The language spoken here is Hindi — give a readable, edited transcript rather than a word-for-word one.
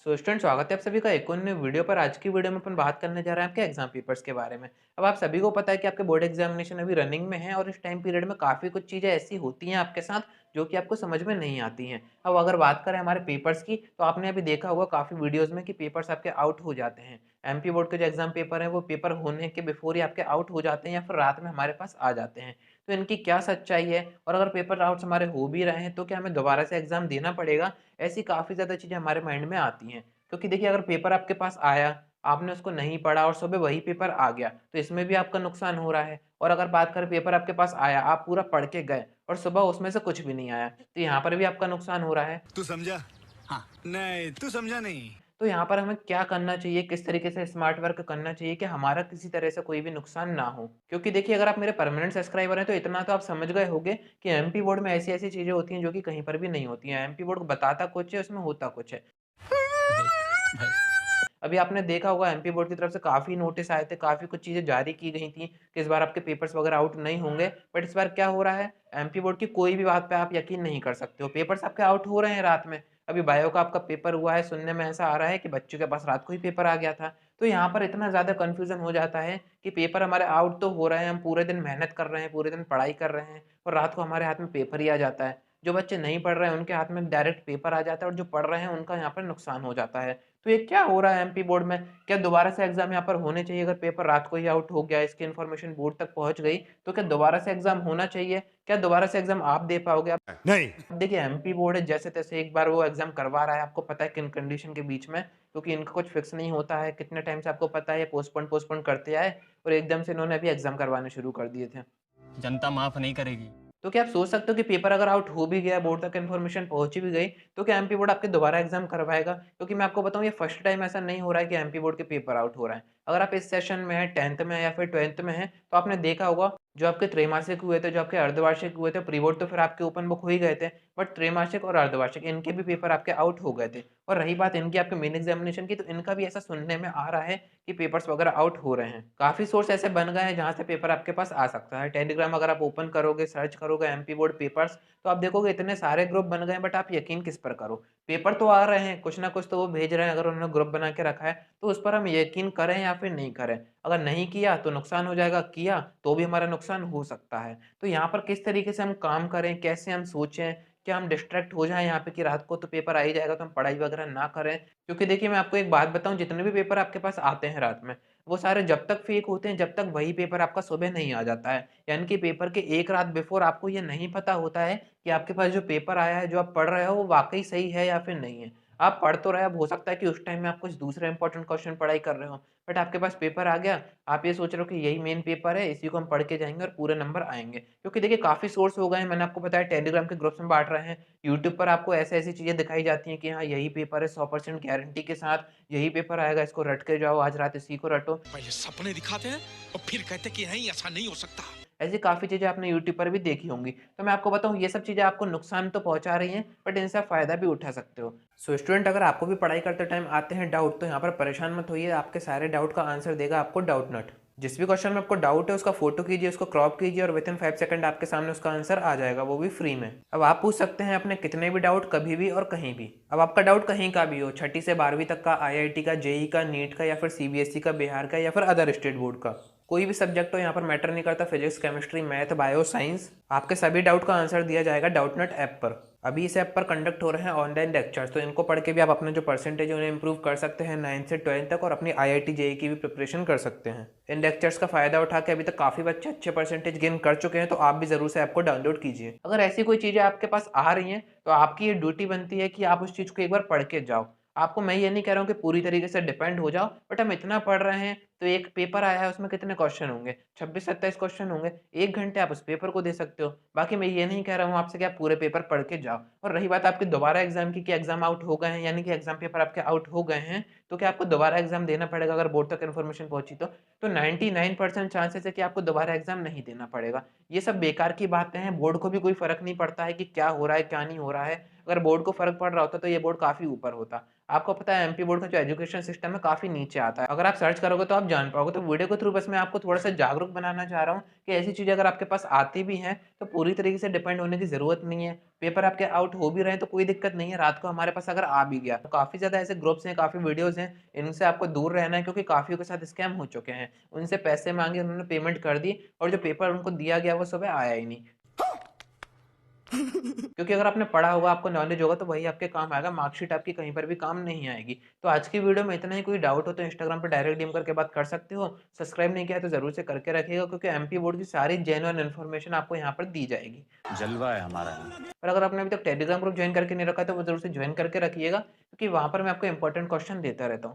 स्टूडेंट स्वागत है आप सभी का एक और नई वीडियो पर। आज की वीडियो में अपन बात करने जा रहे हैं आपके एग्जाम पेपर्स के बारे में। अब आप सभी को पता है कि आपके बोर्ड एग्जामिनेशन अभी रनिंग में है और इस टाइम पीरियड में काफ़ी कुछ चीज़ें ऐसी होती हैं आपके साथ जो कि आपको समझ में नहीं आती हैं। अब अगर बात करें हमारे पेपर्स की, तो आपने अभी देखा होगा काफ़ी वीडियोज़ में कि पेपर्स आपके आउट हो जाते हैं। एमपी बोर्ड के जो एग्जाम पेपर हैं वो पेपर होने के बिफोर ही आपके आउट हो जाते हैं या फिर रात में हमारे पास आ जाते हैं। तो इनकी क्या सच्चाई है, और अगर पेपर आउट्स हमारे हो भी रहे हैं तो क्या हमें दोबारा से एग्जाम देना पड़ेगा? ऐसी काफ़ी ज़्यादा चीज़ें हमारे माइंड में आती हैं। क्योंकि देखिए, अगर पेपर आपके पास आया, आपने उसको नहीं पढ़ा और सुबह वही पेपर आ गया, तो इसमें भी आपका नुकसान हो रहा है। और अगर बात करें पेपर आपके पास आया, आप पूरा पढ़ के गए और सुबह उसमें से कुछ भी नहीं आया, तो यहाँ पर भी आपका नुकसान हो रहा है। तू समझा? हाँ। नहीं, तू समझा नहीं। तो यहाँ पर हमें क्या करना चाहिए, किस तरीके से स्मार्ट वर्क करना चाहिए कि हमारा किसी तरह से कोई भी नुकसान ना हो? क्योंकि देखिए, अगर आप मेरे परमानेंट सब्सक्राइबर हैं तो इतना तो आप समझ गए होंगे कि एमपी बोर्ड में ऐसी-ऐसी चीज़ें होती हैं जो कि कहीं पर भी नहीं होती हैं। एमपी बोर्ड बताता कुछ है, उसमें होता कुछ है। भाई भाई अभी आपने देखा होगा एमपी बोर्ड की तरफ से काफ़ी नोटिस आए थे, काफ़ी कुछ चीज़ें जारी की गई थी कि इस बार आपके पेपर्स वगैरह आउट नहीं होंगे। बट इस बार क्या हो रहा है, एमपी बोर्ड की कोई भी बात पे आप यकीन नहीं कर सकते हो। पेपर्स आपके आउट हो रहे हैं रात में। अभी बायो का आपका पेपर हुआ है, सुनने में ऐसा आ रहा है कि बच्चों के पास रात को ही पेपर आ गया था। तो यहाँ पर इतना ज़्यादा कन्फ्यूज़न हो जाता है कि पेपर हमारे आउट तो हो रहे हैं, हम पूरे दिन मेहनत कर रहे हैं, पूरे दिन पढ़ाई कर रहे हैं और रात को हमारे हाथ में पेपर ही आ जाता है। जो बच्चे नहीं पढ़ रहे हैं उनके हाथ में डायरेक्ट पेपर आ जाता है और जो पढ़ रहे हैं उनका यहाँ पर नुकसान हो जाता है। तो ये क्या हो रहा है एमपी बोर्ड में? क्या दोबारा से एग्ज़ाम यहाँ पर होने चाहिए? अगर पेपर रात को ही आउट हो गया, इसकी इन्फॉर्मेशन बोर्ड तक पहुँच गई, तो क्या दोबारा से एग्ज़ाम होना चाहिए? क्या दोबारा से एग्ज़ाम आप दे पाओगे? आप नहीं। देखिए, एमपी बोर्ड है, जैसे-तैसे एक बार वो एग्ज़ाम करवा रहा है, आपको पता है किन कंडीशन के बीच में, क्योंकि इनका कुछ फिक्स नहीं होता है, कितने टाइम से आपको पता है ये पोस्टपोन करते आए और एकदम से इन्होंने अभी एग्ज़ाम करवाने शुरू कर दिए थे। जनता माफ नहीं करेगी। तो क्या आप सोच सकते हो कि पेपर अगर आउट हो भी गया, बोर्ड तक इन्फॉर्मेशन पहुँच भी गई, तो क्या एमपी बोर्ड आपके दोबारा एग्ज़ाम करवाएगा? क्योंकि मैं आपको बताऊँ, ये फर्स्ट टाइम ऐसा नहीं हो रहा है कि एमपी बोर्ड के पेपर आउट हो रहे हैं। अगर आप इस सेशन में हैं, 10th में हैं या फिर 12th में हैं, तो आपने देखा होगा जो आपके त्रैमासिक हुए थे, जो आपके अर्धवार्षिक हुए थे, प्री बोर्ड तो फिर आपके ओपन बुक हो ही गए थे, बट त्रैमासिक और अर्धवार्षिक इनके भी पेपर आपके आउट हो गए थे। और रही बात इनकी आपके मेन एग्ज़ामिनेशन की, तो इनका भी ऐसा सुनने में आ रहा है कि पेपर्स वगैरह आउट हो रहे हैं। काफ़ी सोर्स ऐसे बन गए हैं जहाँ से पेपर आपके पास आ सकता है। टेलीग्राम अगर आप ओपन करोगे, सर्च करोगे एमपी बोर्ड पेपर्स, तो आप देखोगे इतने सारे ग्रुप बन गए हैं, बट आप यकीन किस पर करो? पेपर तो आ रहे हैं, कुछ ना कुछ तो वो भेज रहे हैं, अगर उन्होंने ग्रुप बना के रखा है, तो उस पर हम यकीन करें या फिर नहीं करें? अगर नहीं किया तो नुकसान हो जाएगा, किया तो भी हमारा नुकसान हो सकता है। तो यहाँ पर किस तरीके से हम काम करें, कैसे हम सोचें? क्या हम डिस्ट्रैक्ट हो जाएँ यहाँ पे कि रात को तो पेपर आ ही जाएगा, तो हम पढ़ाई वगैरह ना करें? क्योंकि देखिए, मैं आपको एक बात बताऊँ, जितने भी पेपर आपके पास आते हैं रात में, वो सारे जब तक फेक होते हैं, जब तक वही पेपर आपका सुबह नहीं आ जाता है। यानी कि पेपर के एक रात बिफ़ोर आपको ये नहीं पता होता है कि आपके पास जो पेपर आया है, जो आप पढ़ रहे हो, वो वाक़ई सही है या फिर नहीं है। आप पढ़ तो रहे हो, अब हो सकता है कि उस टाइम में आप कुछ दूसरे इम्पोर्टेंट क्वेश्चन पढ़ाई कर रहे हो, बट आपके पास पेपर आ गया, आप ये सोच रहे हो कि यही मेन पेपर है, इसी को हम पढ़ के जाएँगे और पूरे नंबर आएँगे। क्योंकि देखिए, काफ़ी सोर्स हो गए हैं, मैंने आपको बताया टेलीग्राम के ग्रुप्स में बाँट रहे हैं, यूट्यूब पर आपको ऐसी-ऐसी चीज़ें दिखाई जाती हैं कि हाँ, यही पेपर है 100% गारंटी के साथ, यही पेपर आएगा, इसको रट के जाओ, आज रात इसी को रटो। पहले सपने दिखाते हैं और फिर कहते हैं कि नहीं ऐसा नहीं हो सकता। ऐसी काफ़ी चीज़ें आपने यूट्यूब पर भी देखी होंगी। तो मैं आपको बताऊँ, ये सब चीज़ें आपको नुकसान तो पहुँचा रही हैं, बट इनसे आप फ़ायदा भी उठा सकते हो। सो स्टूडेंट, अगर आपको भी पढ़ाई करते टाइम आते हैं डाउट, तो यहाँ पर परेशान मत होइए, आपके सारे डाउट का आंसर देगा आपको डाउटनट। जिस भी क्वेश्चन में आपको डाउट है उसका फ़ोटो कीजिए, उसको क्रॉप कीजिए और विथिन 5 सेकंड आपके सामने उसका आंसर आ जाएगा, वो भी फ्री में। अब आप पूछ सकते हैं अपने कितने भी डाउट, कभी भी और कहीं भी। अब आपका डाउट कहीं का भी हो, छठी से 12वीं तक का, आईआईटी का, जेईई का, नीट का या फिर सीबीएसई का, बिहार का या फिर अदर स्टेट बोर्ड का, कोई भी सब्जेक्ट हो यहाँ पर मैटर नहीं करता, physics, chemistry, math, bio, science, आपके सभी डाउट का आंसर दिया जाएगा डाउटनट ऐप पर। अभी इस ऐप पर कंडक्ट हो रहे हैं ऑनलाइन लेक्चर्स, तो इनको पढ़ के भी आप अपने जो परसेंटेज है उन्हें इंप्रूव कर सकते हैं 9 से 12 तक, और अपनी आईआईटी जेईई की भी प्रिपरेशन कर सकते हैं। इन लेक्चर्स का फायदा उठा के अभी तक काफ़ी बच्चे अच्छे परसेंटेज गेन कर चुके हैं, तो आप भी ज़रूर से ऐप को डाउनलोड कीजिए। अगर ऐसी कोई चीज़ें आपके पास आ रही हैं, तो आपकी ये ड्यूटी बनती है कि आप उस चीज़ को एक बार पढ़ के जाओ। आपको मैं ये नहीं कह रहा हूँ कि पूरी तरीके से डिपेंड हो जाओ, बट हम इतना पढ़ रहे हैं, तो एक पेपर आया है उसमें कितने क्वेश्चन होंगे? 26-27 क्वेश्चन होंगे। 1 घंटे आप उस पेपर को दे सकते हो। बाकी मैं ये नहीं कह रहा हूँ आपसे कि आप पूरे पेपर पढ़ के जाओ। और रही बात आपके दोबारा एग्ज़ाम की कि एग्ज़ाम आउट हो गए हैं, यानी कि एग्ज़ाम पेपर आपके आउट हो गए हैं, तो क्या आपको दोबारा एग्ज़ाम देना पड़ेगा अगर बोर्ड तक इन्फॉर्मेशन पहुँची तो? तो 99% चांसेस है कि आपको दोबारा एग्ज़ाम नहीं देना पड़ेगा। ये सब बेकार की बातें हैं, बोर्ड को भी कोई फ़र्क नहीं पड़ता है कि क्या हो रहा है, क्या नहीं हो रहा है। अगर बोर्ड को फ़र्क पड़ रहा होता तो ये बोर्ड काफ़ी ऊपर होता। आपको पता है एमपी बोर्ड का जो एजुकेशन सिस्टम है काफ़ी नीचे आता है। अगर आप सर्च करोगे तो आप जान पाओगे। तो वीडियो के थ्रू बस मैं आपको थोड़ा-सा जागरूक बनाना चाह रहा हूँ कि ऐसी चीज़ें अगर आपके पास आती भी हैं तो पूरी तरीके से डिपेंड होने की ज़रूरत नहीं है। पेपर आपके आउट हो भी रहे हैं तो कोई दिक्कत नहीं है, रात को हमारे पास अगर आ भी गया तो काफ़ी ज़्यादा ऐसे ग्रुप्स हैं, काफ़ी वीडियोज़ हैं, इनसे आपको दूर रहना है क्योंकि काफ़ियों के साथ स्कैम हो चुके हैं। उनसे पैसे माँगे, उन्होंने पेमेंट कर दी और जो पेपर उनको दिया गया वो सुबह आया ही नहीं। क्योंकि अगर आपने पढ़ा होगा, आपको नॉलेज होगा तो वही आपके काम आएगा, मार्कशीट आपकी कहीं पर भी काम नहीं आएगी। तो आज की वीडियो में इतना ही, कोई डाउट हो तो इंस्टाग्राम पे डायरेक्ट डीएम करके बात कर सकते हो। सब्सक्राइब नहीं किया है तो ज़रूर से करके रखिएगा क्योंकि एमपी बोर्ड की सारी जेन्युइन इन्फॉर्मेशन आपको यहाँ पर दी जाएगी। जलवा है हमारा। और अगर आपने अभी तक टेलीग्राम ग्रुप जॉइन करके नहीं रखा है तो वो ज़रूर से जॉइन करके रखिएगा क्योंकि वहाँ पर मैं आपको इंपॉर्टेंट क्वेश्चन देता रहता हूँ।